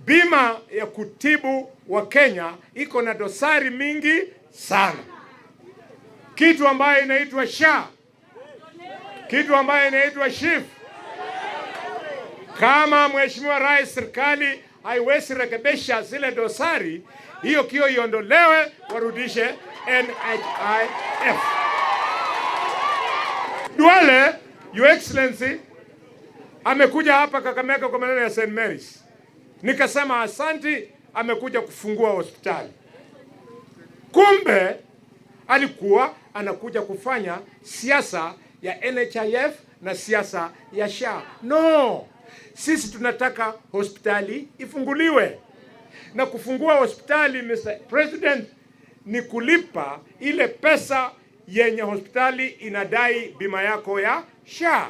bima ya kutibu wa Kenya iko na dosari mingi sana. Kitu ambayo inaitwa SHA, kitu ambayo inaitwa SHIF. Kama Mheshimiwa Rais, serikali haiwezi rekebisha zile dosari, hiyo kio iondolewe, warudishe NHIF. Duale, Your Excellency, amekuja hapa Kakamega kwa maneno ya St. Mary's. Nikasema asanti, amekuja kufungua hospitali. Kumbe alikuwa anakuja kufanya siasa ya NHIF na siasa ya SHA. No, sisi tunataka hospitali ifunguliwe. Na kufungua hospitali, Mr. President, ni kulipa ile pesa yenye hospitali inadai bima yako ya SHA.